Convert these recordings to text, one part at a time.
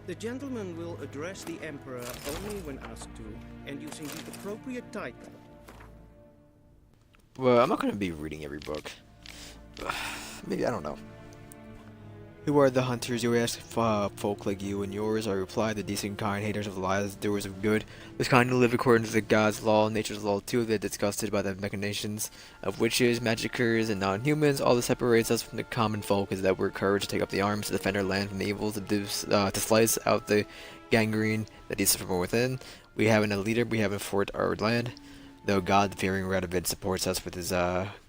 The gentleman will address the Emperor only when asked to, and using the appropriate title. Well, I'm not going to be reading every book. Maybe, I don't know. Who are the hunters, you ask? Folk like you and yours. I reply, the decent kind, haters of lies, doers of good. This kind who live according to the God's law, nature's law too. They're disgusted by the machinations of witches, magicers, and non-humans. All that separates us from the common folk is that we're courage to take up the arms to defend our land from the evils, to slice out the gangrene that eats from within. We haven't a leader, we haven't fought our land. Though God-fearing Radovid supports us with his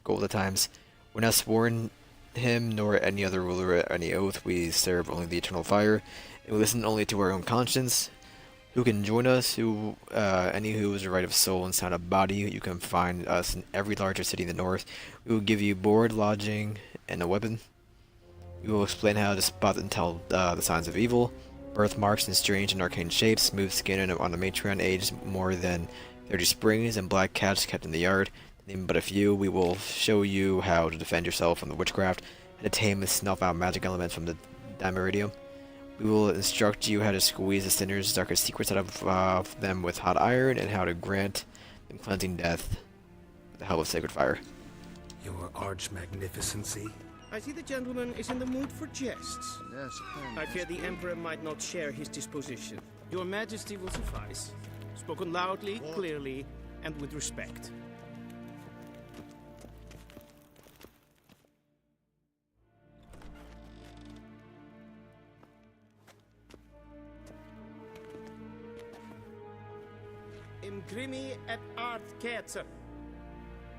gold at times. We're not sworn him nor any other ruler at any oath. We serve only the eternal fire, and we listen only to our own conscience. Who can join us? Any who is right of soul and sound of body. You can find us in every larger city in the north. We will give you board, lodging, and a weapon. We will explain how to spot and tell the signs of evil, birthmarks in strange and arcane shapes, smooth skin on a matron aged more than 30 springs, and black cats kept in the yard. Name but a few. We will show you how to defend yourself from the witchcraft and to tame and snuff out magic elements from the Dimeritium. We will instruct you how to squeeze the sinner's darkest secrets out of them with hot iron, and how to grant them cleansing death with the help of sacred fire. Your arch magnificency? I see the gentleman is in the mood for jests. Yes, I fear the Emperor might not share his disposition. Your Majesty will suffice. Spoken loudly, clearly, and with respect. Imgrimi et art ketzer.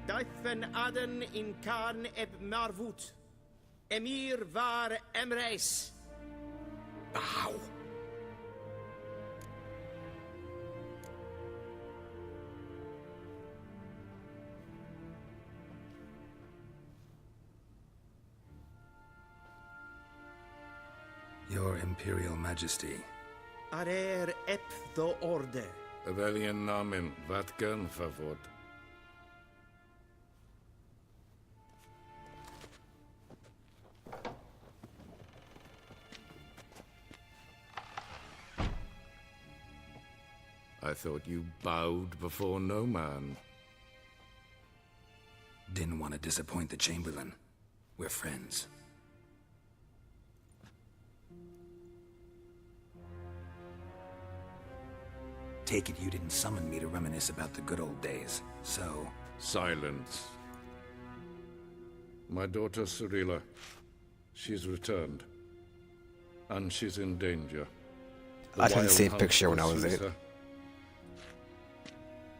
Daifen aden in karn eb marvut. Emir var emreis. Bow. Your Imperial Majesty. Arer ep the orde. Weljen namen, wat kan favor? I thought you bowed before no man. Didn't want to disappoint the Chamberlain. We're friends. Take it you didn't summon me to reminisce about the good old days, so... Silence. My daughter Cirilla, she's returned. And she's in danger. I took the same picture when I was 8.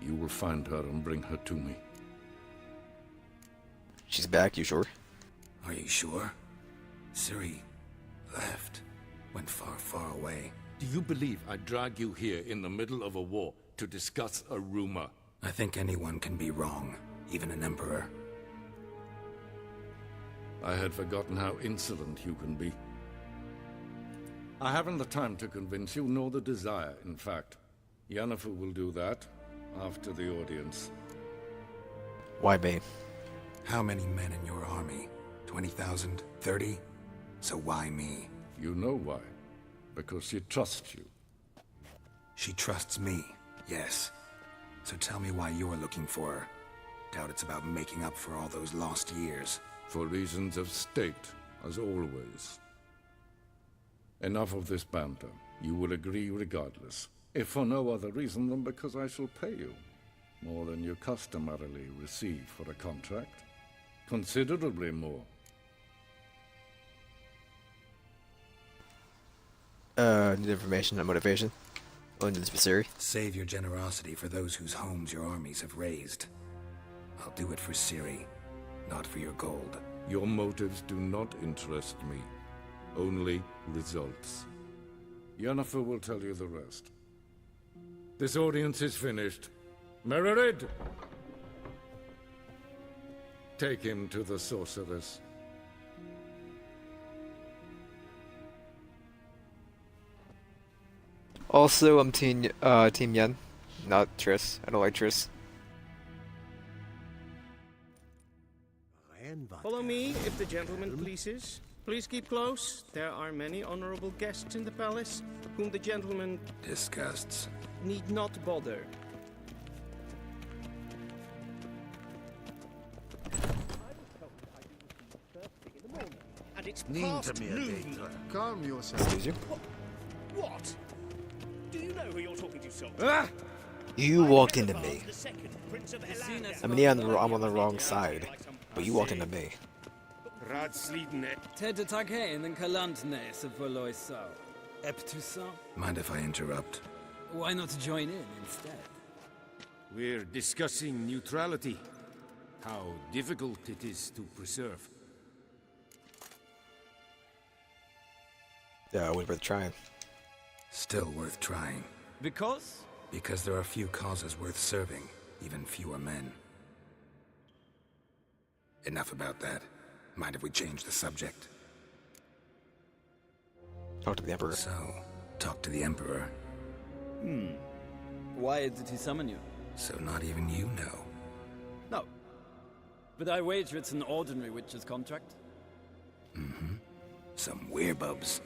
You will find her and bring her to me. She's back, you sure? Are you sure? Ciri left. Went far, far away. Do you believe I drag you here in the middle of a war to discuss a rumor? I think anyone can be wrong, even an emperor. I had forgotten how insolent you can be. I haven't the time to convince you, nor the desire, in fact. Yennefer will do that after the audience. Why me? How many men in your army? 20,000? 30? So why me? You know why. Because she trusts you. She trusts me, yes. So tell me why you're looking for her. Doubt it's about making up for all those lost years. For reasons of state, as always. Enough of this banter. You will agree regardless. If for no other reason than because I shall pay you. More than you customarily receive for a contract. Considerably more. Need information and motivation. Going to this Ciri. Save your generosity for those whose homes your armies have razed. I'll do it for Ciri, not for your gold. Your motives do not interest me. Only results. Yennefer will tell you the rest. This audience is finished. Mererid! Take him to the sorceress. Also, I'm Team Yen, not Triss. I don't like Triss. Follow me, if the gentleman pleases. Please keep close. There are many honorable guests in the palace, whom the gentleman Disgusts. need not bother. And it's past noon. Calm yourself. Excuse you. What? Do you know who you're talking to, Sultan? Ah! You walked into me. The second Prince of Elanda. I mean, yeah, I'm on the wrong side, but you walked into me. Ted Taghain and Kalantne Savoloisa. Eptusa? Mind if I interrupt? Why not join in instead? We're discussing neutrality. How difficult it is to preserve. Yeah, worth trying. Still worth trying. Because? Because there are few causes worth serving, even fewer men. Enough about that. Mind if we change the subject? Talk to the Emperor. So, talk to the Emperor. Why did he summon you? So not even you know. No. But I wager it's an ordinary witch's contract. Some werebubs.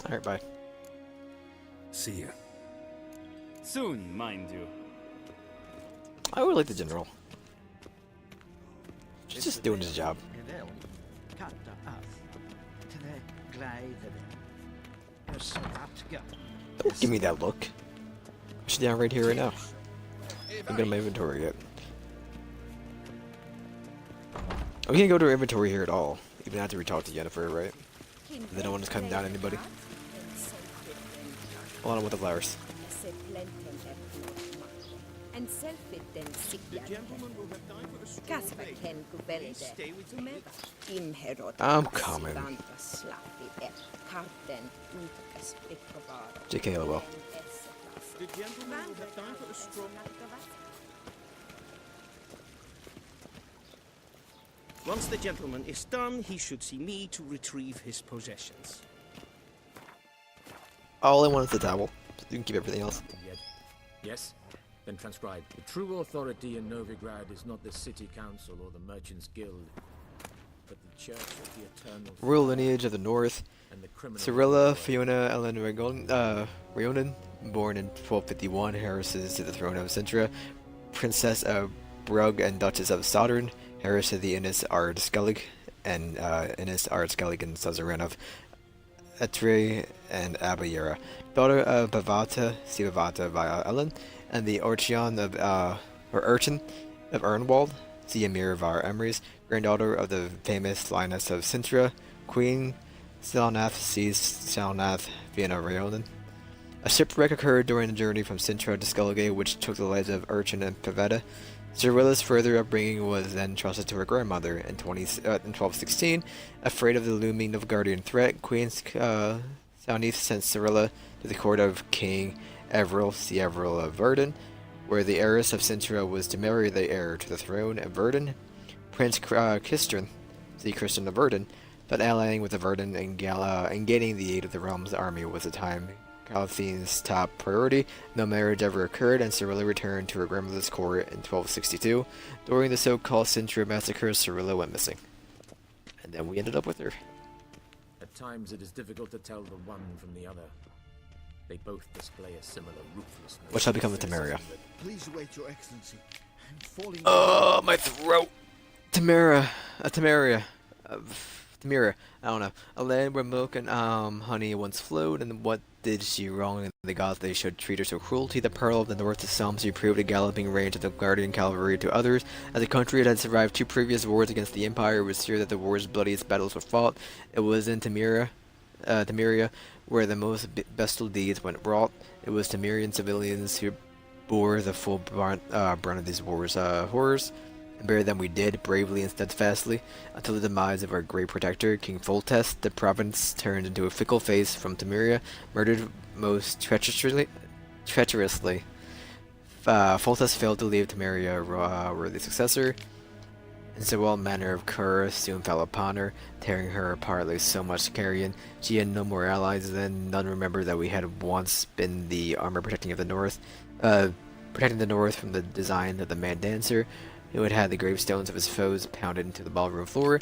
Alright, bye. See ya. Soon, mind you. I would like the general. He's just doing his job. Don't give me that look. She's down right here right now. I'm getting my inventory yet. Oh, we can't go to our inventory here at all, even after we talk to Yennefer, right? They don't want us cutting down anybody. Hold on with the flowers. I'm coming. JK LOL. The gentleman will have time for a stroll. Once the gentleman is done, he should see me to retrieve his possessions. All I want is the towel. You can keep everything else. Yet. Yes? Then transcribe. The true authority in Novigrad is not the city council or the merchants guild, but the church of the eternal Royal lineage of the North. and the criminal. Cyrilla Fiona Ellen Rionan, born in 1251, heiresses to the throne of Sintra, Princess of Brugg and Duchess of Southern, heiress to the Innis Ard Skellig, and Innis Ard Skellig and suzerain of Ettre and Abayera, daughter of Bavata, Sivavata via Ellen, and the Orchion of Urchin of Ernwald, Siamir var Emrys, granddaughter of the famous Linus of Sintra, Queen Selnath sees Selnath Vienna Rionan. A shipwreck occurred during the journey from Sintra to Skellige, which took the lives of Urchin and Pavetta. Cyrilla's further upbringing was then trusted to her grandmother. In 1216, afraid of the looming Nilfgaardian threat, Queen Selnith sent Cyrilla to the court of King Everil, Everil of Verdun, where the heiress of Sintra was to marry the heir to the throne of Verdun, Prince Christian of Verdun, but allying with the Verdun and gaining the aid of the realm's army was the time Galathine's top priority. No marriage ever occurred, and Cyrilla returned to her grandmother's court in 1262. During the so-called Sintra massacre, Cyrilla went missing. And then we ended up with her. At times it is difficult to tell the one from the other. They both display a similar ruthlessness. What shall become of Temeria? Please wait, Your Excellency. I'm falling. Oh, my throat! Temeria. Temira, I don't know. A land where milk and honey once flowed, and what did she wrong in the gods they should treat her so cruelty? The pearl of the north to some, she proved a galloping range of the guardian cavalry to others. As a country that had survived 2 previous wars against the Empire, it was here that the war's bloodiest battles were fought. It was in Temeria, where the most bestial deeds went wrought. It was Temerian civilians who bore the full brunt of these wars' horrors. And bear them we did, bravely and steadfastly, until the demise of our great protector, King Foltest. The province turned into a fickle face from Temeria, murdered most treacherously. Foltest failed to leave Temeria a worthy successor, and so all manner of cur soon fell upon her, tearing her apart like so much carrion. She had no more allies then, none remembered that we had once been the armor protecting the north from the design of the mad dancer, who had had the gravestones of his foes pounded into the ballroom floor.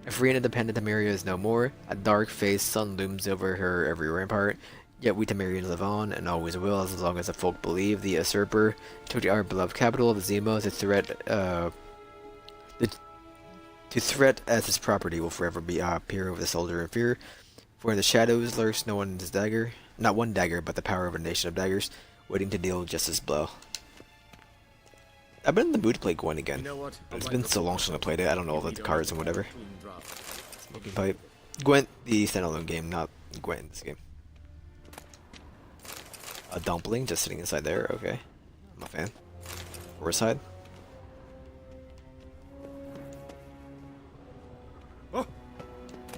A free and independent Temeria is no more. A dark-faced sun looms over her every rampart. Yet we Temerians live on, and always will, as long as the folk believe the usurper took our beloved capital of Zemo to threat as his property will forever be appear over the soldier in fear. For in the shadows lurks no one's dagger, not one dagger, but the power of a nation of daggers, waiting to deal justice blow. I've been in the mood to play Gwent again. You know what? It's been so long since I played it. I don't know all the cards and whatever. Smoking pipe. Gwent, the standalone game, not Gwent in this game. A dumpling just sitting inside there. Okay, I'm a fan. Horse side.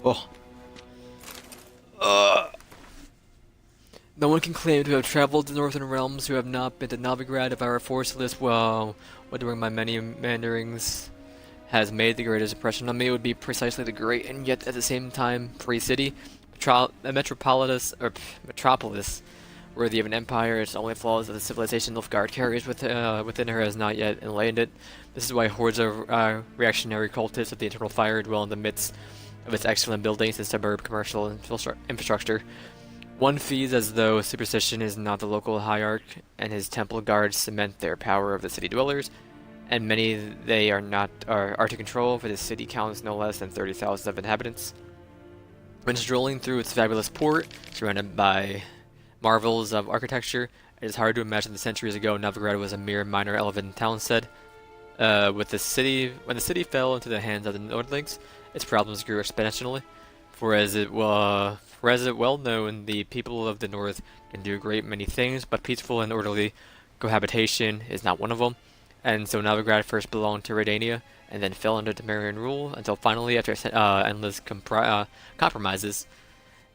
Oh. No one can claim to have traveled the northern realms who have not been to Novigrad. If our force list, well, what during my many meanderings has made the greatest impression on me, it would be precisely the great and yet at the same time free city, a metropolis worthy of an empire. Its only flaw is that the civilization Nilfgaard carries within her has not yet enlightened it. This is why hordes of reactionary cultists of the Eternal Fire dwell in the midst of its excellent buildings and suburb commercial infrastructure. One feels as though superstition is not the local hierarch, and his temple guards cement their power of the city dwellers, and many they are to control, for the city counts no less than 30,000 of inhabitants. When strolling through its fabulous port, surrounded by marvels of architecture, it is hard to imagine that centuries ago Novigrad was a mere minor elven townstead. When the city fell into the hands of the Nordlings, its problems grew exponentially. For as it well known, the people of the North can do a great many things, but peaceful and orderly cohabitation is not one of them. And so Novigrad first belonged to Redania, and then fell under Temerian rule, until finally, after endless compromises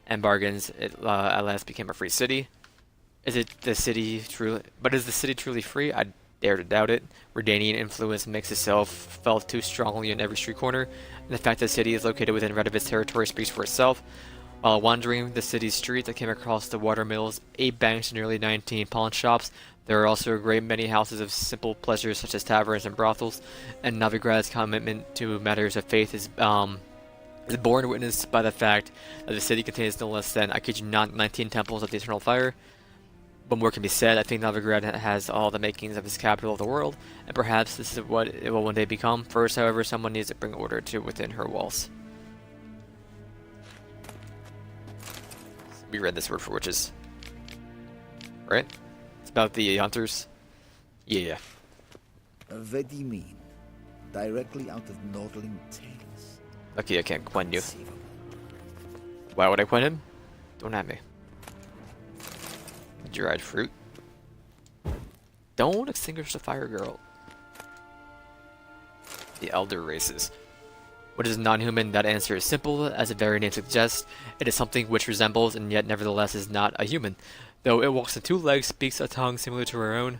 and bargains, it at last became a free city. Is the city truly free? I dare to doubt it. Redanian influence makes itself felt too strongly in every street corner, and the fact that the city is located within Redivit's territory speaks for itself. While wandering the city's streets, I came across the watermills, 8 banks, and nearly 19 pawn shops. There are also a great many houses of simple pleasures such as taverns and brothels, and Novigrad's commitment to matters of faith is borne witness by the fact that the city contains no less than, I kid you not, 19 temples of the Eternal Fire. But more can be said. I think Novigrad has all the makings of its capital of the world, and perhaps this is what it will one day become. First, however, someone needs to bring order to within her walls. We read this word for witches, right? It's about the hunters. Yeah. Vedimin, directly out of Nordling Tales. Okay, I can't Gwen you. Why would I Gwen him? Don't at me. Dried fruit. Don't extinguish the fire, girl. The elder races. What is non-human? That answer is simple, as the very name suggests. It is something which resembles and yet nevertheless is not a human. Though it walks on 2 legs, speaks a tongue similar to our own,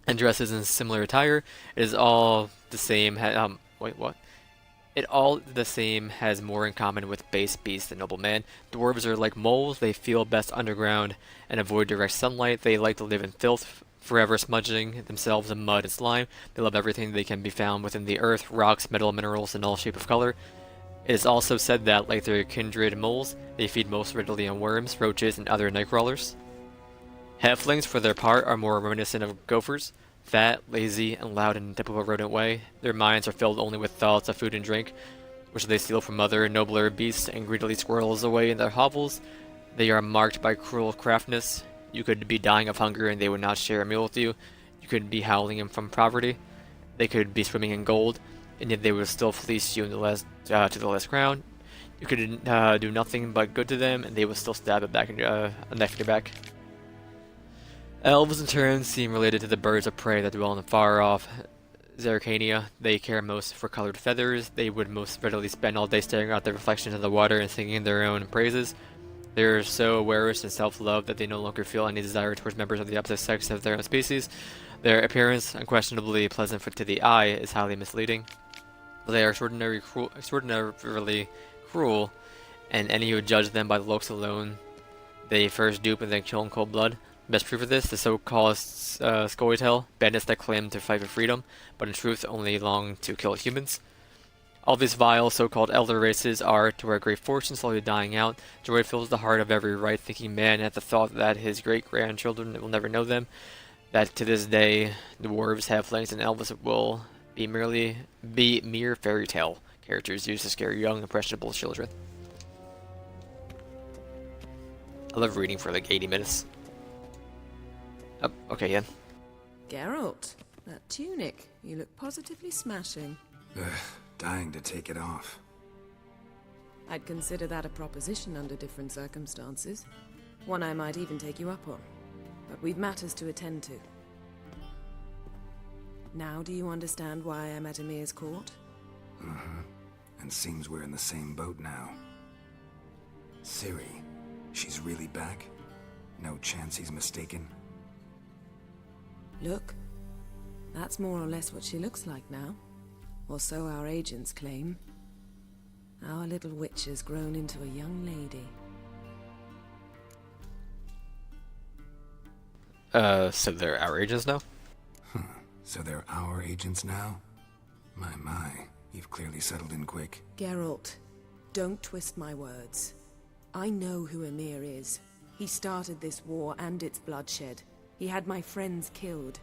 and dresses in similar attire, it is all the same. It all the same has more in common with base beasts than noble man. Dwarves are like moles, they feel best underground and avoid direct sunlight. They like to live in filth, forever smudging themselves in mud and slime. They love everything that can be found within the earth, rocks, metal, minerals, and all shape of color. It is also said that, like their kindred moles, they feed most readily on worms, roaches, and other nightcrawlers. Halflings, for their part, are more reminiscent of gophers. Fat, lazy, and loud in a typical rodent way. Their minds are filled only with thoughts of food and drink, which they steal from other, nobler beasts and greedily squirrels away in their hovels. They are marked by cruel craftiness. You could be dying of hunger and they would not share a meal with you. You could be howling from poverty. They could be swimming in gold, and yet they would still fleece you in the last, to the last crown. You could do nothing but good to them, and they would still stab it back in a knife in your back. Elves, in turn, seem related to the birds of prey that dwell in the far-off Zeracania. They care most for colored feathers. They would most readily spend all day staring at the reflections of the water and singing their own praises. They are so aware and self-love that they no longer feel any desire towards members of the opposite sex of their own species. Their appearance, unquestionably pleasant to the eye, is highly misleading. But they are extraordinarily cruel, and any who judge them by the looks alone, they first dupe and then kill in cold blood. Best proof of this, the so-called Scoia'tael, bandits that claim to fight for freedom, but in truth only long to kill humans. All these vile so-called elder races are, to our great fortune, slowly dying out. Joy fills the heart of every right-thinking man at the thought that his great-grandchildren will never know them. That to this day, dwarves, halflings, and elves will be mere fairy tale characters used to scare young, impressionable children. I love reading for like 80 minutes. Oh, okay, Yen. Geralt, that tunic. You look positively smashing. Dying to take it off. I'd consider that a proposition under different circumstances. One I might even take you up on. But we've matters to attend to. Now do you understand why I'm at Ymir's court? And seems we're in the same boat now. Ciri, she's really back? No chance he's mistaken? Look, that's more or less what she looks like now. Or so our agents claim. Our little witch has grown into a young lady. So they're our agents now? So they're our agents now? My, you've clearly settled in quick. Geralt, don't twist my words. I know who Ymir is. He started this war and its bloodshed. He had my friends killed.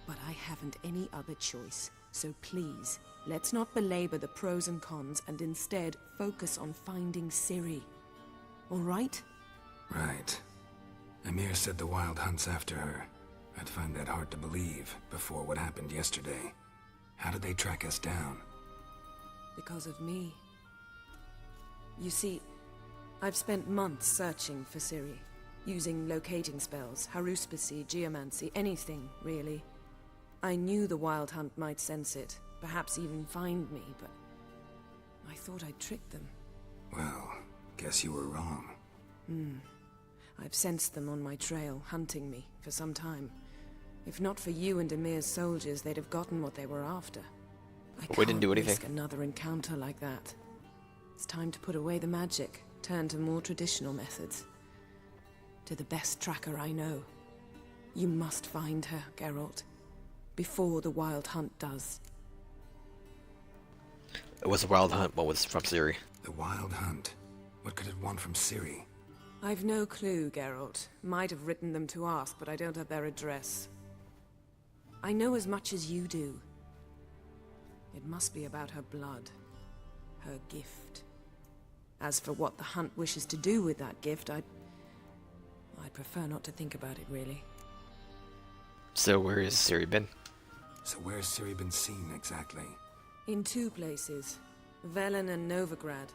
But I haven't any other choice. So please, let's not belabor the pros and cons and instead focus on finding Ciri. All right? Right. Ymir said the Wild Hunt's after her. I'd find that hard to believe before what happened yesterday. How did they track us down? Because of me. You see, I've spent months searching for Ciri, using locating spells, haruspicy, geomancy, anything, really. I knew the Wild Hunt might sense it, perhaps even find me, but I thought I'd tricked them. Well, guess you were wrong. I've sensed them on my trail, hunting me, for some time. If not for you and Ymir's soldiers, they'd have gotten what they were after. We didn't do anything. Risk another encounter like that. It's time to put away the magic, turn to more traditional methods. To the best tracker I know. You must find her, Geralt. Before the Wild Hunt does. It was a Wild Hunt, what was from Ciri? The Wild Hunt? What could it want from Ciri? I've no clue, Geralt. Might have written them to ask, but I don't have their address. I know as much as you do. It must be about her blood. Her gift. As for what the Hunt wishes to do with that gift, I'd prefer not to think about it, really. So where has Ciri been? So where's Ciri been seen, exactly? In two places. Velen and Novigrad.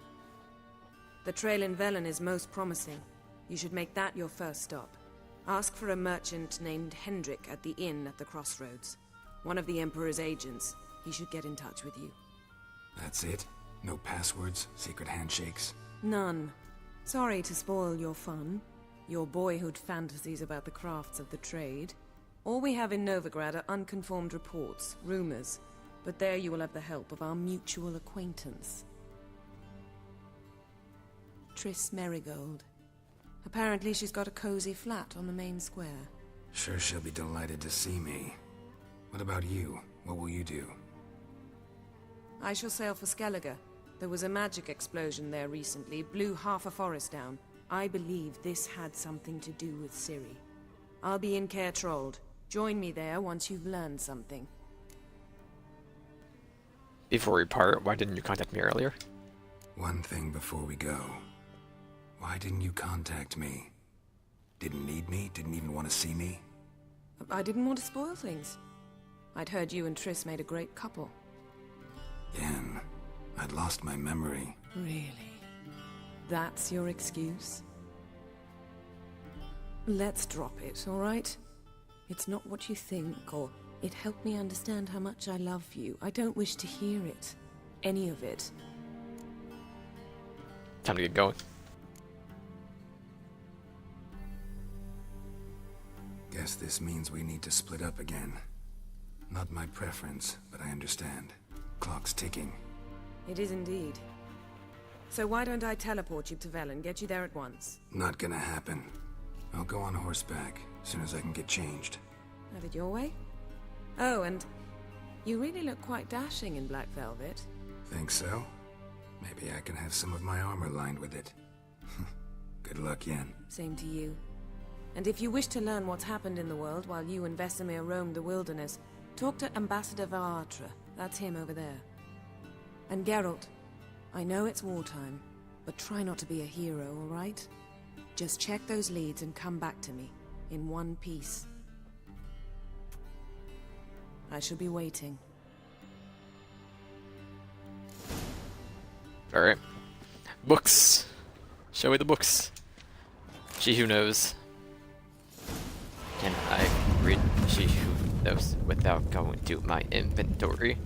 The trail in Velen is most promising. You should make that your first stop. Ask for a merchant named Hendrik at the inn at the crossroads. One of the Emperor's agents. He should get in touch with you. That's it? No passwords? Secret handshakes? None. Sorry to spoil your fun. Your boyhood fantasies about the crafts of the trade. All we have in Novigrad are unconfirmed reports, rumors. But there you will have the help of our mutual acquaintance. Triss Merigold. Apparently she's got a cozy flat on the main square. Sure she'll be delighted to see me. What about you? What will you do? I shall sail for Skellige. There was a magic explosion there recently, blew half a forest down. I believe this had something to do with Ciri. I'll be in Caer Trolde. Join me there once you've learned something. Before we part, why didn't you contact me earlier? One thing before we go. Why didn't you contact me? Didn't need me? Didn't even want to see me? I didn't want to spoil things. I'd heard you and Triss made a great couple. Yen, I'd lost my memory. Really? That's your excuse? Let's drop it, all right? It's not what you think, or it helped me understand how much I love you. I don't wish to hear it. Any of it. Time to get going. Guess this means we need to split up again. Not my preference, but I understand. Clock's ticking. It is indeed. So why don't I teleport you to Velen, get you there at once? Not gonna happen. I'll go on horseback, as soon as I can get changed. Have it your way? Oh, and you really look quite dashing in black velvet. Think so? Maybe I can have some of my armor lined with it. Good luck, Yen. Same to you. And if you wish to learn what's happened in the world while you and Vesemir roamed the wilderness, talk to Ambassador Varatra. That's him over there. And Geralt, I know it's wartime, but try not to be a hero, all right? Just check those leads and come back to me, in one piece. I shall be waiting. Alright. Books. Show me the books. She Who Knows. Can I read She Who Knows without going to my inventory?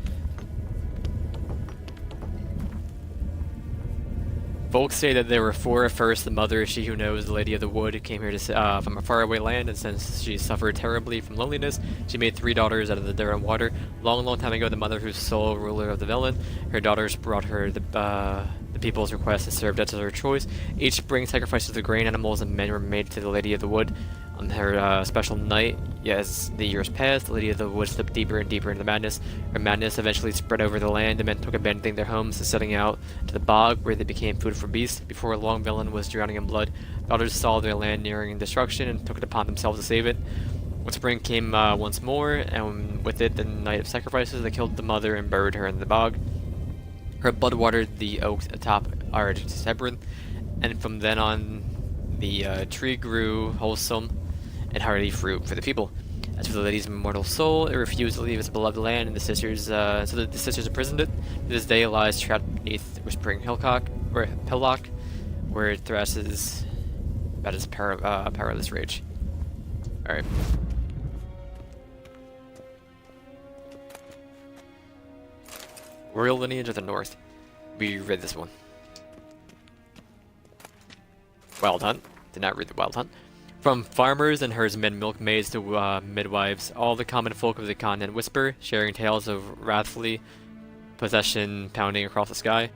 Folks say that there were four at first. The mother, She Who Knows, the Lady of the Wood, came here to from a faraway land, and since she suffered terribly from loneliness, she made 3 daughters out of the dirt and water. Long, long time ago, the mother, who's sole ruler of the Velen, her daughters brought her the people's request and served as her choice. Each spring, sacrifices of the grain animals and men were made to the Lady of the Wood. On her special night, as the years passed, the Lady of the Wood slipped deeper and deeper into madness. Her madness eventually spread over the land, and men took abandoning their homes and setting out to the bog, where they became food for beasts. Before long, Velen was drowning in blood. Daughters saw their land nearing destruction and took it upon themselves to save it. When spring came once more, and with it the night of sacrifices, they killed the mother and buried her in the bog. Her blood watered the oaks atop Ard Sebrin, and from then on, the tree grew wholesome and hearty fruit for the people. As for the lady's immortal soul, it refused to leave its beloved land, and the sisters imprisoned it. To this day, it lies trapped beneath Whispering Hillock, where it thrashes about its powerless rage. Alright. Royal Lineage of the North. We read this one. Wild Hunt. Did not read the Wild Hunt. From farmers and herdsmen, milkmaids to midwives, all the common folk of the continent whisper, sharing tales of wrathfully possession pounding across the sky.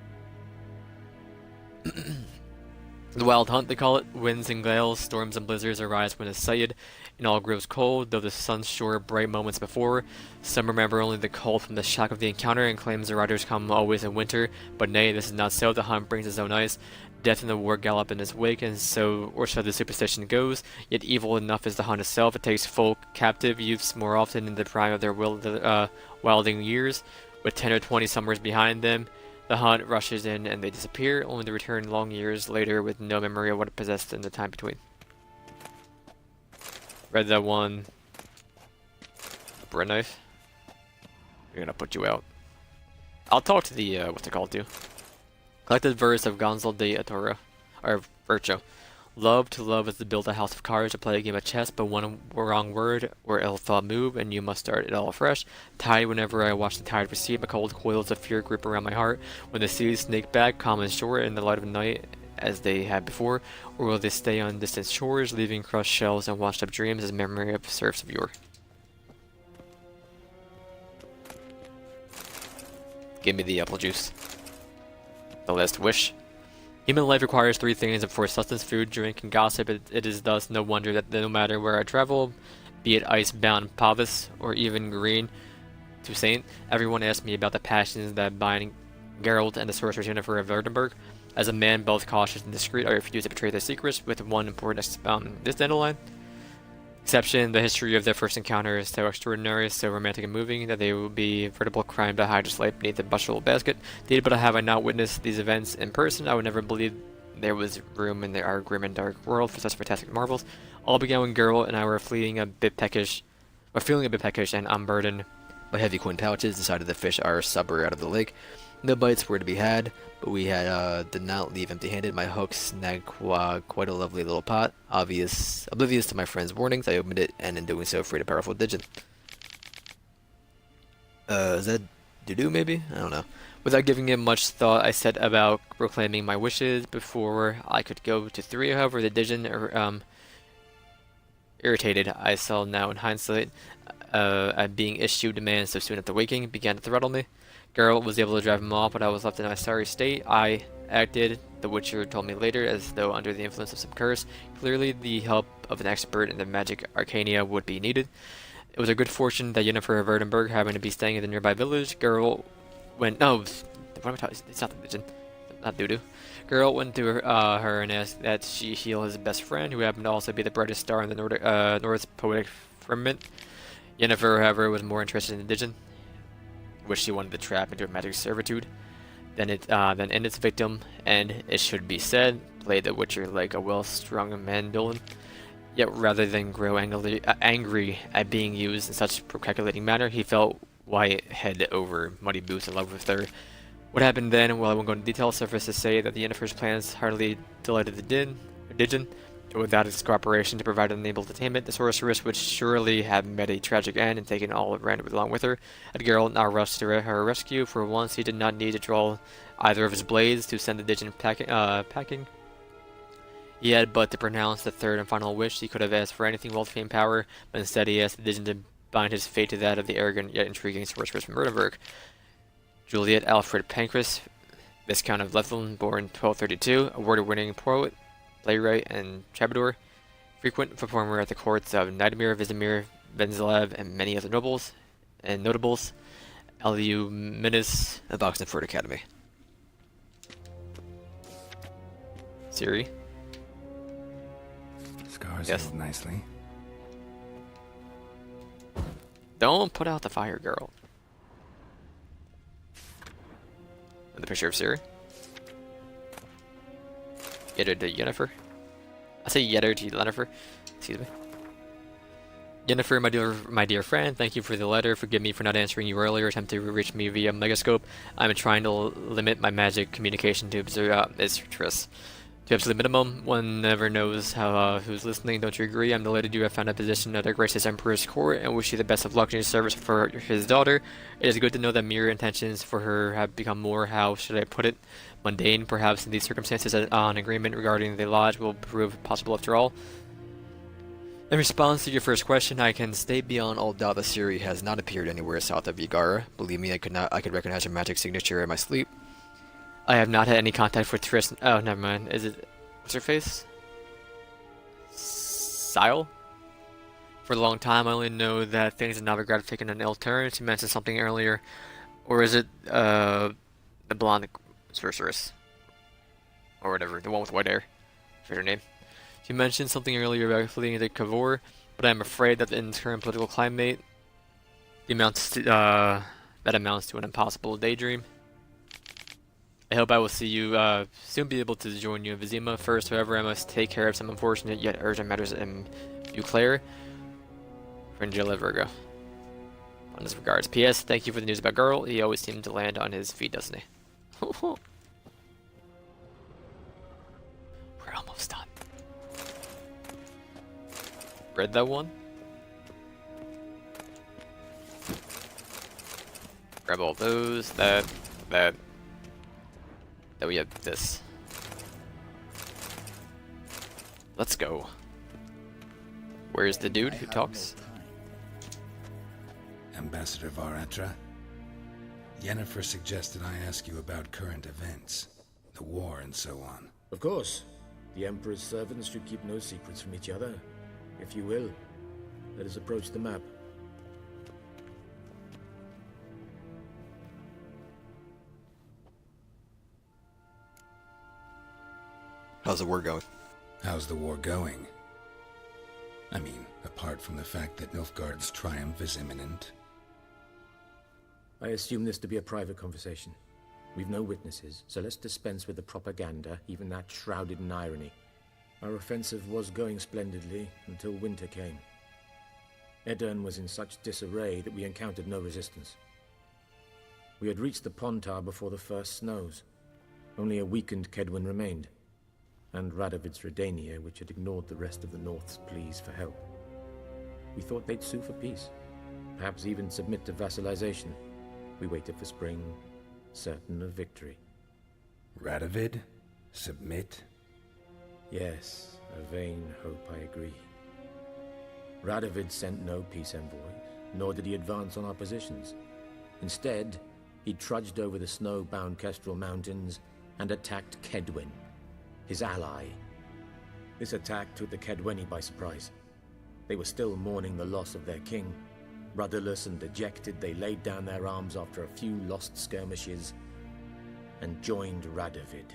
The Wild Hunt, they call it. Winds and gales, storms and blizzards arise when it's sighted, and all grows cold, though the sun shone bright moments before. Some remember only the cold from the shock of the encounter, and claims the riders come always in winter, but nay, this is not so. The hunt brings its own ice. Death and the war gallop in its wake, and so the superstition goes. Yet evil enough is the hunt itself. It takes folk captive, youths more often in the prime of their wilding years, with 10 or 20 summers behind them. The hunt rushes in and they disappear, only to return long years later with no memory of what it possessed in the time between. Read that one. Bread knife. We're gonna put you out. I'll talk to the what's it called, too. Collected verse of Gonzalo de Atora, or Vircho. Love to love is to build a house of cards, to play a game of chess, but one wrong word or ill thought move, and you must start it all afresh. Tide, whenever I watch the tide recede, my cold coils of fear grip around my heart. When the seas snake back, calm and short, in the light of night, as they had before, or will they stay on distant shores, leaving crushed shells and washed up dreams as memory of serfs of yore? Give me the apple juice. The last wish. Human life requires 3 things for sustenance: food, drink, and gossip. It is thus no wonder that no matter where I travel, be it ice-bound Pavis or even green to Saint, everyone asks me about the passions that bind Geralt and the sorceress Yennefer of Verdenberg. As a man both cautious and discreet, I refuse to betray their secrets, with one important this dandelion. Exception, the history of their first encounter is so extraordinary, so romantic and moving, that they will be a veritable crime to hide just life beneath a bushel basket. Indeed, but have I not witnessed these events in person, I would never believe there was room in our grim and dark world for such fantastic marvels. All began when Geralt and I were feeling a bit peckish, and unburdened by heavy coin pouches, decided to fish our supper out of the lake. No bites were to be had, but we did not leave empty-handed. My hook snagged quite a lovely little pot. Oblivious to my friend's warnings, I opened it, and in doing so, freed a powerful digit. Is that doo-doo, maybe? I don't know. Without giving it much thought, I set about proclaiming my wishes. Before I could go to 3, however, the digit, irritated, I saw now in hindsight, at being issued demands so soon after waking, began to throttle me. Geralt was able to drive him off, but I was left in a sorry state. I acted, the Witcher told me later, as though under the influence of some curse. Clearly, the help of an expert in the magic arcana would be needed. It was a good fortune that Yennefer of Verdenberg happened to be staying in the nearby village. Geralt went... No, what am I talking? It's not the Digen. Not Dudu. Geralt went to her and asked that she heal his best friend, who happened to also be the brightest star in the North poetic firmament. Yennefer, however, was more interested in the Digen, which she wanted to trap into a magic servitude than in its victim, and it should be said, played the Witcher like a well-strung mandolin. Yet rather than grow angry at being used in such a calculating manner, he felt why head over muddy boots in love with her. What happened then, well, I won't go into detail, suffice to say that the Yennefer's plans hardly delighted the Digen. Without its cooperation to provide unable entertainment, the sorceress would surely have met a tragic end and taken all of Rand along with her. Had Geralt now rushed to her rescue, for once he did not need to draw either of his blades to send the Digen packing. He had but to pronounce the third and final wish. He could have asked for anything, wealth, fame, power, but instead he asked the Digen to bind his fate to that of the arrogant yet intriguing sorceress from Murdenberg. Juliet Alfred Pancras, Viscount of Lethlin, born 1232, award-winning poet, playwright, and troubadour, frequent performer at the courts of Nidemir, Vizimir, Venzelav, and many other nobles and notables. Aluminous, the Oxenford Academy. Ciri. Scars Yes. healed nicely. Don't put out the fire, girl. And the picture of Ciri. Yetter to Yennefer. I say Yetter to Yennefer. Excuse me. Yennefer, my dear friend, thank you for the letter. Forgive me for not answering you earlier. Attempt to reach me via Megascope. I'm trying to limit my magic communication to to absolute minimum. One never knows how who's listening. Don't you agree? I'm delighted you have found a position at the gracious Emperor's court and wish you the best of luck in your service for his daughter. It is good to know that mere intentions for her have become more, how should I put it, mundane. Perhaps in these circumstances an agreement regarding the lodge will prove possible after all. In response to your first question, I can state beyond all doubt that Ciri has not appeared anywhere south of Vigara. Believe me, I could recognize her magic signature in my sleep. I have not had any contact with Triss. Oh, never mind. Is it... what's her face? Sile? For a long time, I only know that things in Novigrad have taken an ill turn. She mentioned something earlier. Or is it, the blonde sorceress? Or whatever, the one with white hair. I forget her name. She mentioned something earlier about fleeing into Cavor, but I'm afraid that in the current political climate, that amounts to an impossible daydream. I hope I will see you soon, be able to join you in Vizima. First, however, I must take care of some unfortunate yet urgent matters in Beauclair. Fringilla Virgo. On his regards. P.S. Thank you for the news about Geralt. He always seemed to land on his feet, doesn't he? We're almost done. Read that one? Grab all those, that. Then we have this. Let's go. Where's the dude who talks? Ambassador Varatra, Yennefer suggested I ask you about current events, the war and so on. Of course. The Emperor's servants should keep no secrets from each other. If you will, let us approach the map. How's the war going? How's the war going? I mean, apart from the fact that Nilfgaard's triumph is imminent. I assume this to be a private conversation. We've no witnesses, so let's dispense with the propaganda, even that shrouded in irony. Our offensive was going splendidly until winter came. Edirn was in such disarray that we encountered no resistance. We had reached the Pontar before the first snows. Only a weakened Kedwen remained, and Radovid's Redania, which had ignored the rest of the North's pleas for help. We thought they'd sue for peace, perhaps even submit to vassalization. We waited for spring, certain of victory. Radovid? Submit? Yes, a vain hope, I agree. Radovid sent no peace envoys, nor did he advance on our positions. Instead, he trudged over the snow-bound Kestrel Mountains and attacked Kedwen, his ally. This attack took the Kedweni by surprise. They were still mourning the loss of their king. Rudderless and dejected, they laid down their arms after a few lost skirmishes and joined Radovid.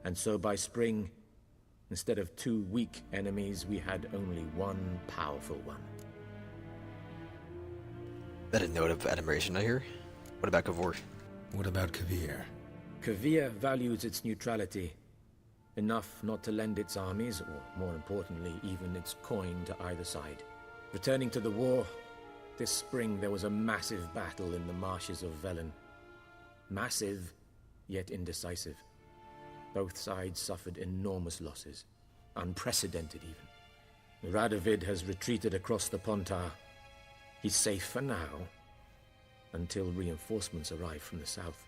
And so by spring, instead of 2 weak enemies, we had only one powerful one. That a note of admiration I hear. What about Cavor? What about Kavir? Kavir values its neutrality, enough not to lend its armies, or more importantly, even its coin to either side. Returning to the war, this spring there was a massive battle in the marshes of Velen. Massive, yet indecisive. Both sides suffered enormous losses, unprecedented even. Radovid has retreated across the Pontar. He's safe for now, until reinforcements arrive from the south.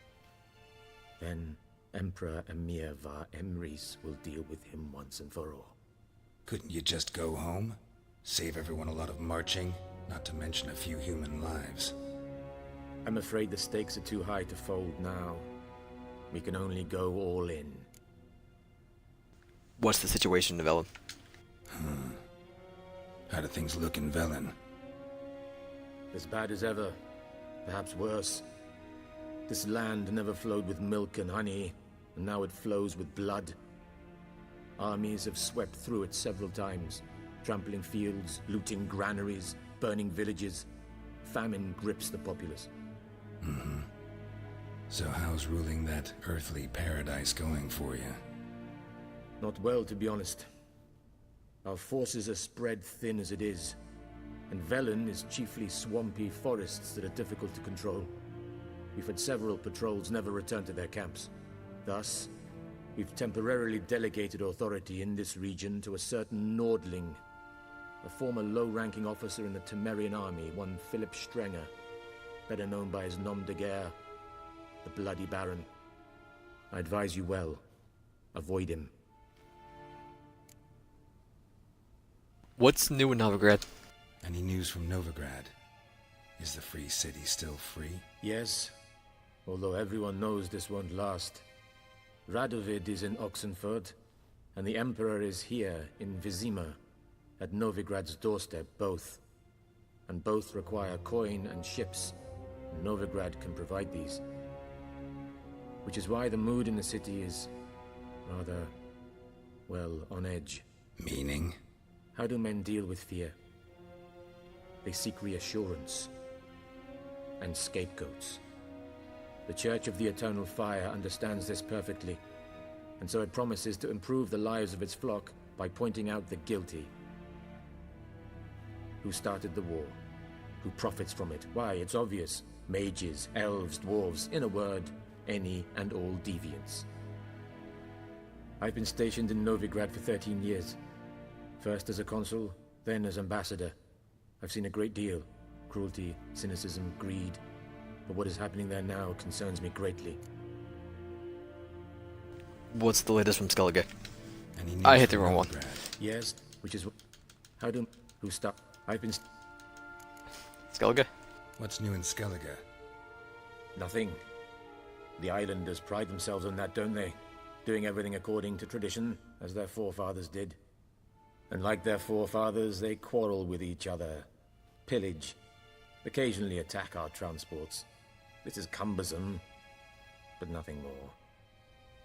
Then Emperor Emir var Emrys will deal with him once and for all. Couldn't you just go home? Save everyone a lot of marching, not to mention a few human lives. I'm afraid the stakes are too high to fold now. We can only go all in. What's the situation in Velen? How do things look in Velen? As bad as ever, perhaps worse. This land never flowed with milk and honey, and now it flows with blood. Armies have swept through it several times, trampling fields, looting granaries, burning villages. Famine grips the populace. So how's ruling that earthly paradise going for you? Not well, to be honest. Our forces are spread thin as it is, and Velen is chiefly swampy forests that are difficult to control. We've had several patrols never return to their camps. Thus, we've temporarily delegated authority in this region to a certain Nordling, a former low-ranking officer in the Temerian army, one Philip Strenger, better known by his nom de guerre, the Bloody Baron. I advise you well. Avoid him. What's new in Novigrad? Any news from Novigrad? Is the free city still free? Yes, although everyone knows this won't last. Radovid is in Oxenfurt, and the Emperor is here in Vizima, at Novigrad's doorstep, both. And both require coin and ships, and Novigrad can provide these. Which is why the mood in the city is rather, well, on edge. Meaning? How do men deal with fear? They seek reassurance and scapegoats. The Church of the Eternal Fire understands this perfectly, and so it promises to improve the lives of its flock by pointing out the guilty. Who started the war? Who profits from it? Why, it's obvious. Mages, elves, dwarves, in a word, any and all deviants. I've been stationed in Novigrad for 13 years. First as a consul, then as ambassador. I've seen a great deal. Cruelty, cynicism, greed. But what is happening there now concerns me greatly. What's the latest from Skellige? Any news I hit the from wrong one. Novigrad? Yes, which is... How do... Who stop? I've been... Skellige? What's new in Skellige? Nothing. The islanders pride themselves on that, don't they? Doing everything according to tradition, as their forefathers did. And like their forefathers, they quarrel with each other, pillage, occasionally attack our transports. This is cumbersome, but nothing more.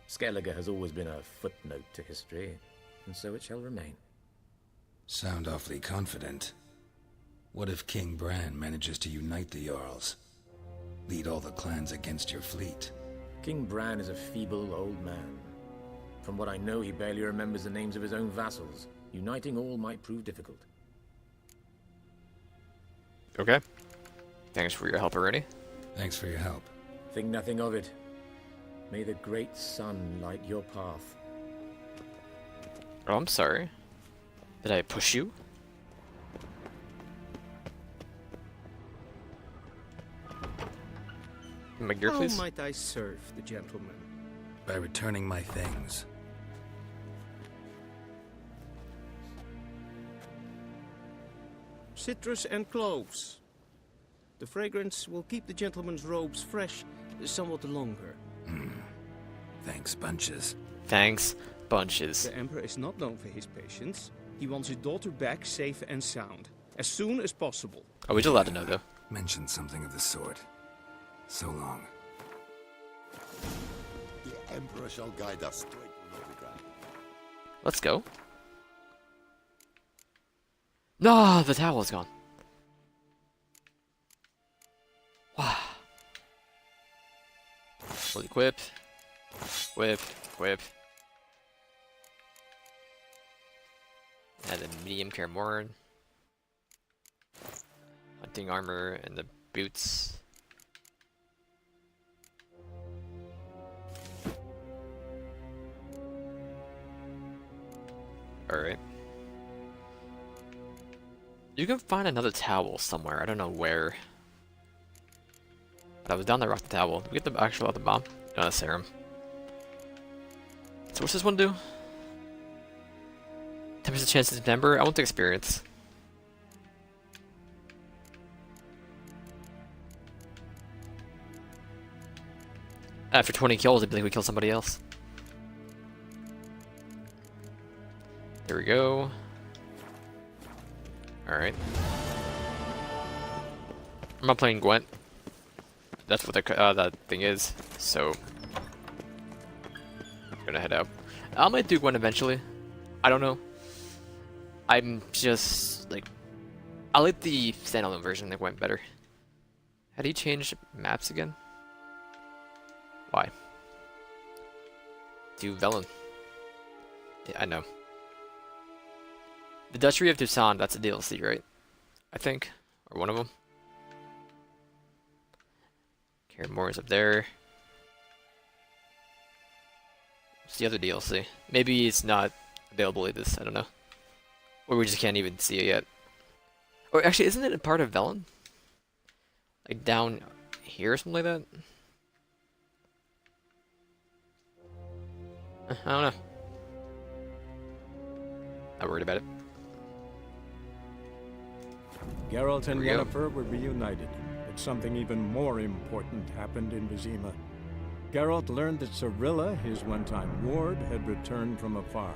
Skellige has always been a footnote to history, and so it shall remain. Sound awfully confident. What if King Bran manages to unite the Jarls? Lead all the clans against your fleet? King Bran is a feeble old man. From what I know, he barely remembers the names of his own vassals. Uniting all might prove difficult. Okay. Thanks for your help already. Thanks for your help. Think nothing of it. May the great sun light your path. Oh, I'm sorry. Did I push you? My gear, How please. might I serve the gentleman? By returning my things. Citrus and cloves. The fragrance will keep the gentleman's robes fresh somewhat longer. Thanks, bunches. Thanks, bunches. The Emperor is not known for his patience. He wants his daughter back safe and sound, as soon as possible. Oh, we're allowed to know, though. Mentioned something of the sort. So long. Emperor shall guide us straight to Novigrad. Let's go. No, the towel is gone. Wow. Fully equip. Whip. Whip. Add a medium care Morin. Hunting armor and the boots. Alright. You can find another towel somewhere. I don't know where. But I was down there rock the towel. Did we get the actual other bomb? No, that's serum. So what's this one do? 10% chance to dismember? I want the experience. After 20 kills, I believe we kill somebody else. There we go. Alright. I'm not playing Gwent. That's what that thing is, so I'm gonna head out. I might do Gwent eventually. I don't know. I'm just like, I like the standalone version that Gwent better. Had he changed maps again? Why? Do Velen. Yeah, I know. The Duchy of Tucson, that's a DLC, right? I think. Or one of them. Kaer Morhen is up there. What's the other DLC? Maybe it's not available in this, I don't know. Or we just can't even see it yet. Or actually, isn't it a part of Velen? Like down here or something like that? I don't know. Not worried about it. Geralt and Yennefer were reunited, but something even more important happened in Vizima. Geralt learned that Cirilla, his one-time ward, had returned from afar,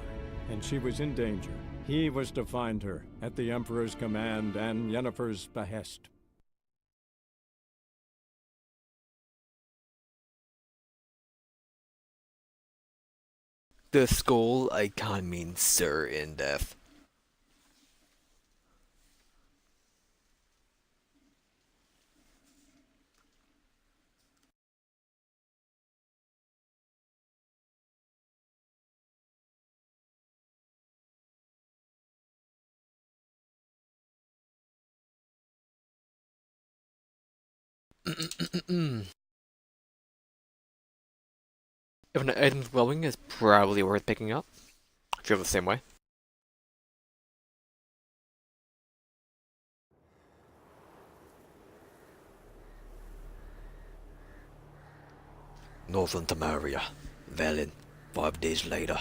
and she was in danger. He was to find her, at the Emperor's command and Yennefer's behest. The skull icon means Sir in death. If an item's glowing, is probably worth picking up. I feel the same way. Northern Tamaria, Velen, 5 days later.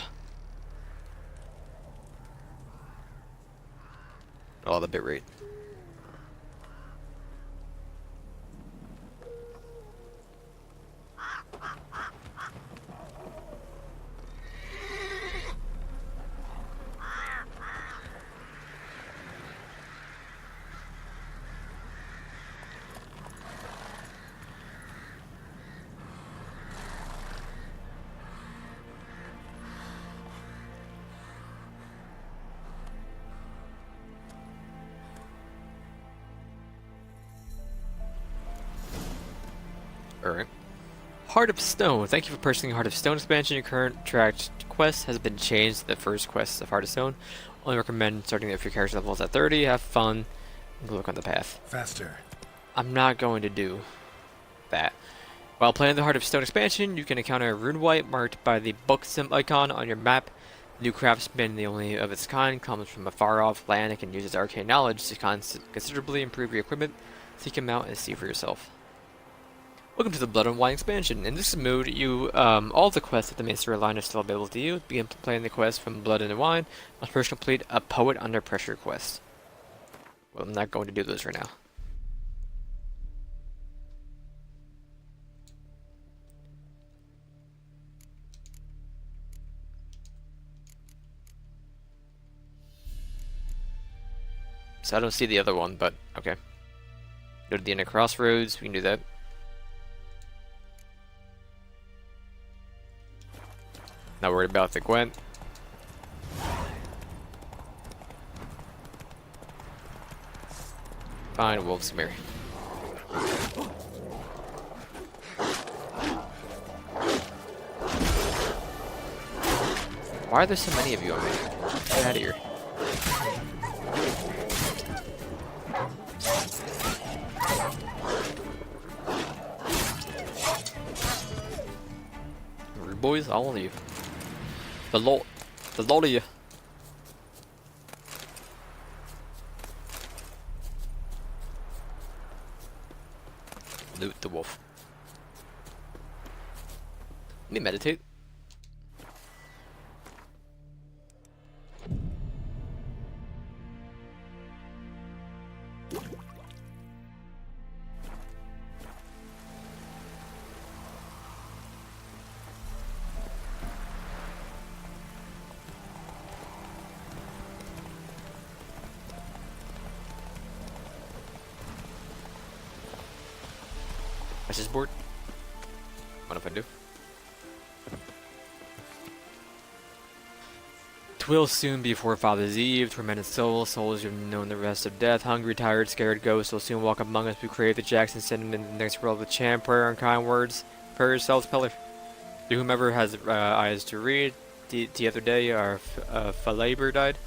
Oh, the bitrate. Alright. Heart of Stone. Thank you for purchasing Heart of Stone expansion. Your current tracked quest has been changed to the first quest of Heart of Stone. Only recommend starting if your character level is at 30. Have fun. And look on the path. Faster. I'm not going to do that. While playing the Heart of Stone expansion, you can encounter a rune wipe marked by the book sim icon on your map. The new craftsman, the only of its kind, comes from a far-off land and can use its arcane knowledge to considerably improve your equipment. Seek him out and see for yourself. Welcome to the Blood and Wine expansion. In this mode, all the quests of the main storyline are still available to you. Begin playing the quest from Blood and Wine. Must first complete a Poet Under Pressure quest. Well, I'm not going to do those right now. So I don't see the other one, but okay. Go to the Inner Crossroads, we can do that. Not worried about the Gwent. Fine, Wolf's Mirror. Why are there so many of you on me? Get out of here. Rude boys, all of you. The lot of you. Loot the wolf. Let me meditate. Message board? What if I do? Twill soon be Forefathers' Eve, tormented souls who have known the rest of death, hungry, tired, scared ghosts will soon walk among us. We create the Jackson, send them in the next world with chant, prayer, and kind words. Prepare yourselves, Pillar. To whomever has eyes to read, the other day our Falaber died,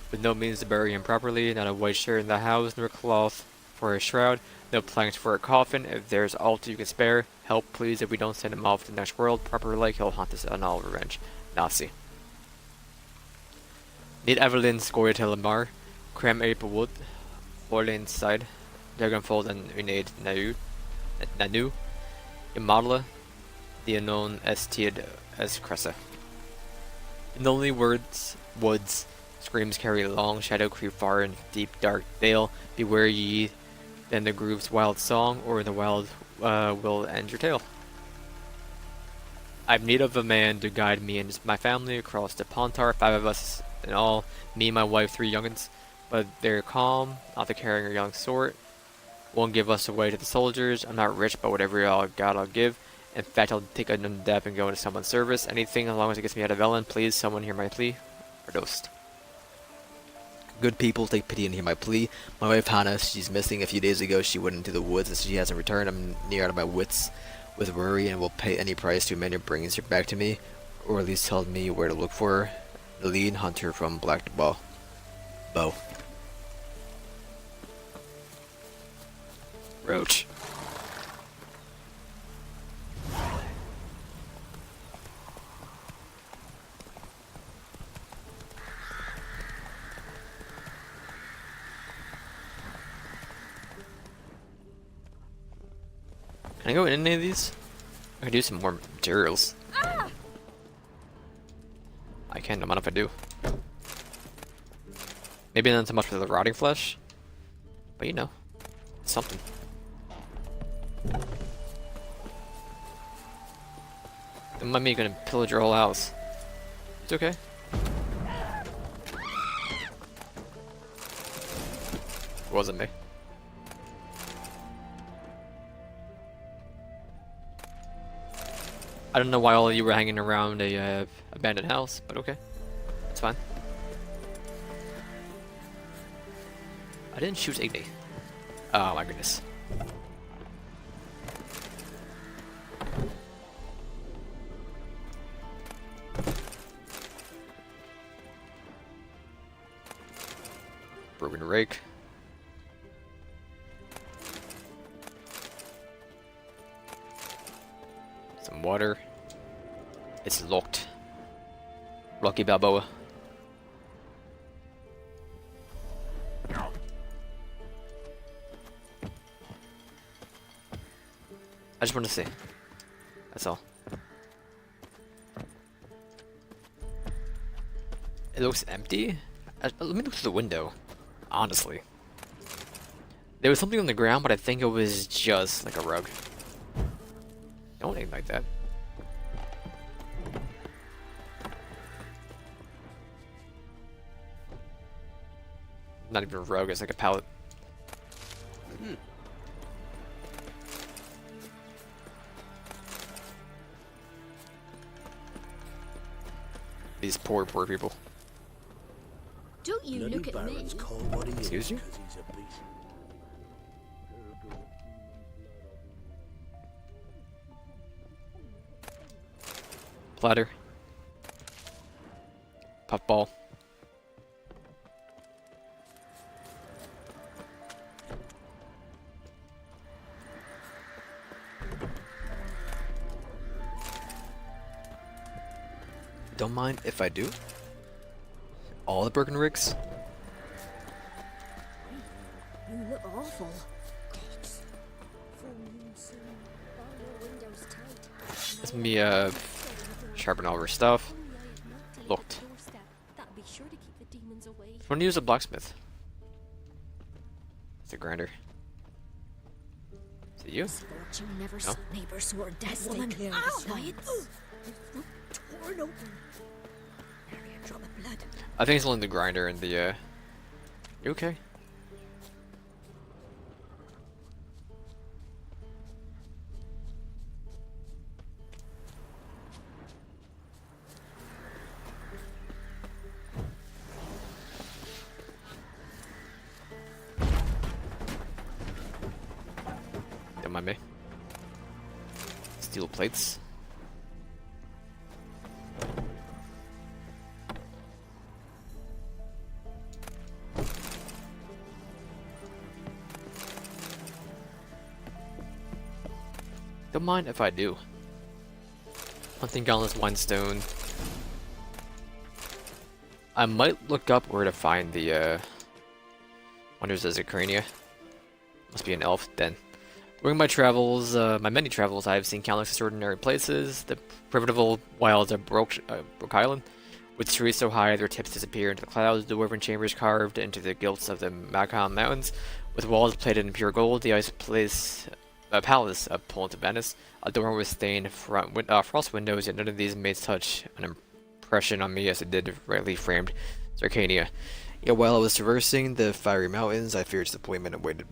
with no means to bury him properly, not a white shirt in the house, nor cloth for a shroud, no planks for a coffin. If there's aught you can spare, help please. If we don't send him off to the next world proper like, he'll haunt us on all revenge. Nazi. Need Evelyn Scoria Cram Ape Wood, Orleans Side, Dragonfold and Unade Nanu, Imala, the unknown Estiad as Cressa. In lonely woods, screams carry long, shadow creep far in deep dark dale. Beware ye, then the groove's wild song, or the wild will end your tale. I've need of a man to guide me and my family across the Pontar, 5 of us in all, me, my wife, 3 young'uns, but they're calm, not the caring or young sort, won't give us away to the soldiers. I'm not rich, but whatever y'all got I'll give. In fact, I'll take a dab and go into someone's service. Anything as long as it gets me out of Ellen. Please, someone hear my plea. Verdost. Good people, take pity and hear my plea. My wife Hannah, she's missing. A few days ago she went into the woods and she hasn't returned. I'm near out of my wits with worry and will pay any price to a man who brings her back to me, or at least tell me where to look for her. The lead hunter from Black Bow. Roach. Can I go in any of these? I can do some more materials. I can, no matter if I do. Maybe not so much for the rotting flesh, but you know, it's something. Don't mind me gonna pillage your whole house. It's okay. It wasn't me. I don't know why all of you were hanging around a abandoned house, but okay. It's fine. I didn't shoot Igni. Oh my goodness. Broken rake. Some water. It's locked. Rocky Balboa. I just want to see. That's all. It looks empty? Let me look through the window. Honestly. There was something on the ground, but I think it was just like a rug. Don't aim like that. Not even a rug, it's like a pallet. these poor people. Don't you Bloody look at me. Baron's called what he is Excuse you? 'cause he's a beast. Platter. Puffball. Don't mind if I do. All the broken rigs. You look awful. Let me sharpen all our stuff. Looked. That'll be sure to keep the demons away. I want to use a blacksmith. It's a grinder. Is it you? Misfortune never No? saw neighbors who are deathly Woman here Ow, this time. it's Torn open. Nary a drop of blood. I think it's only the grinder and the You okay? Don't mind me. Steel plates. Don't mind if I do. Hunting Gauntlet's Windstone. I might look up where to find the Wonders of Zercrania. Must be an elf then. During my travels, my many travels, I have seen countless extraordinary places. The primitive wilds of Broke Island, with trees so high their tips disappear into the clouds, dwarven chambers carved into the gilts of the Macon Mountains, with walls plated in pure gold, the ice palace of Pont de Venice, a door with stained frost windows, yet none of these made such an impression on me as it did rightly framed Zercania. Yet while I was traversing the fiery mountains, I feared disappointment awaited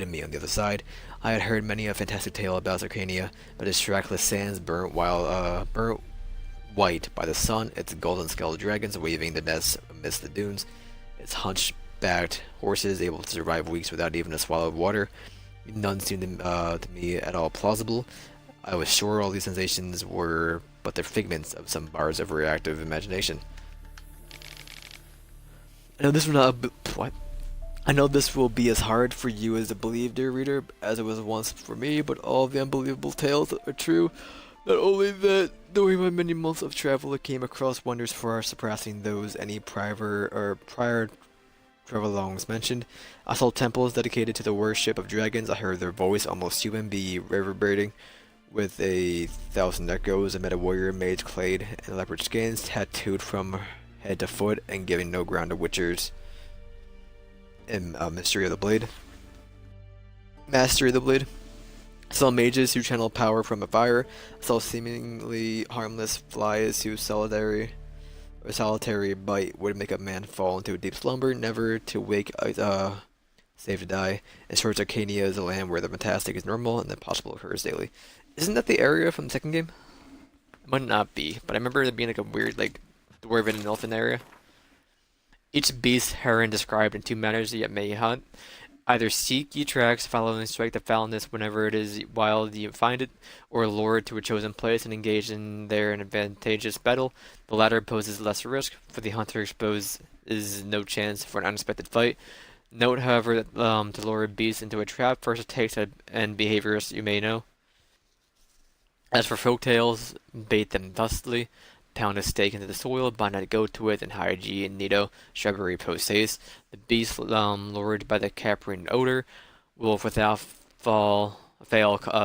me on the other side. I had heard many a fantastic tale about Zercania, but its trackless sands burnt white by the sun, its golden-scaled dragons waving the nets amidst the dunes, its hunchbacked horses able to survive weeks without even a swallow of water. None seemed to me at all plausible. I was sure all these sensations were but the figments of some bard's overreactive imagination. I know this will be as hard for you as to believe, dear reader, as it was once for me, but all the unbelievable tales are true. Not only that, during my many months of travel, I came across wonders far surpassing those any prior travelongs mentioned. I saw temples dedicated to the worship of dragons. I heard their voice, almost human, be reverberating with 1,000 echoes amid a warrior mage clad in leopard skins, tattooed from head to foot, and giving no ground to witchers in Mastery of the Blade. I saw mages who channel power from a fire. I saw seemingly harmless flies whose solitary bite would make a man fall into a deep slumber, never to wake, save to die. In short, Zercania is a land where the fantastic is normal and the impossible occurs daily. Isn't that the area from the second game? It might not be, but I remember there being like a weird, like, dwarven and elfin area. Each beast herein described in two manners yet may hunt. Either seek ye tracks, follow and strike the foulness whenever it is wild ye find it, or lure it to a chosen place and engage in there an advantageous battle. The latter poses less risk, for the hunter exposed is no chance for an unexpected fight. Note, however, that to lure a beast into a trap, first it takes and behaviors you may know. As for folk tales, bait them thusly. Pound a stake into the soil, bind a goat to it, and hide ye in Nido, shrubbery post haste. The beast, lured by the caprine odor, will without fail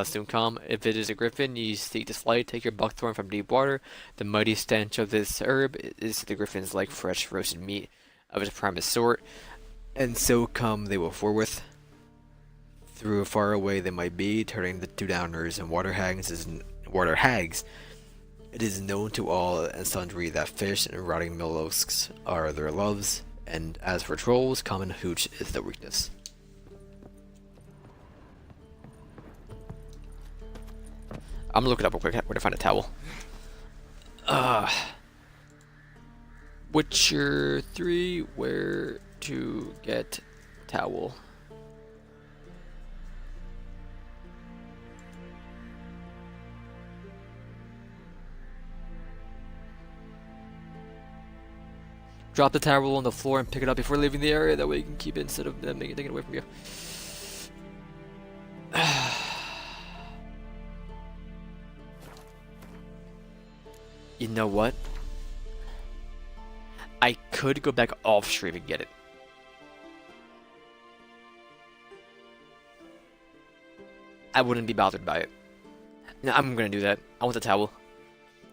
soon come. If it is a griffin ye seek to slay, take your buckthorn from deep water. The mighty stench of this herb is to the griffins like fresh roasted meat of its primest sort. And so come they will forthwith. Through far away they might be, turning the two downers and water hags. It is known to all and sundry that fish and rotting mollusks are their loves, and as for trolls, common hooch is their weakness. I'm gonna look it up real quick where to find a towel. Witcher 3, where to get towel. Drop the towel on the floor and pick it up before leaving the area. That way you can keep it instead of them taking it away from you. You know what? I could go back off stream and get it. I wouldn't be bothered by it. No, I'm gonna do that. I want the towel.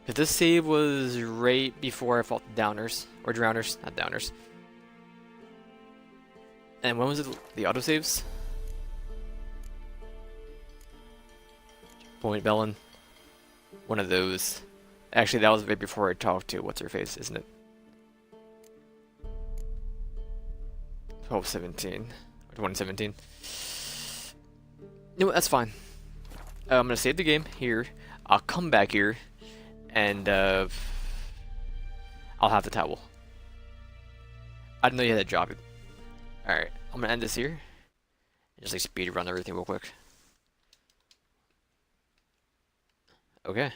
If this save was right before I fought the downers. Or drowners, not downers. And when was it? The autosaves? Point Bellin. One of those. Actually, that was right before I talked to what's her face, isn't it? 12/17. Or 2017. No, that's fine. I'm gonna save the game here. I'll come back here. And I'll have the towel. I didn't know you had to drop it. Alright, I'm gonna end this here. Just like speed run everything real quick. Okay.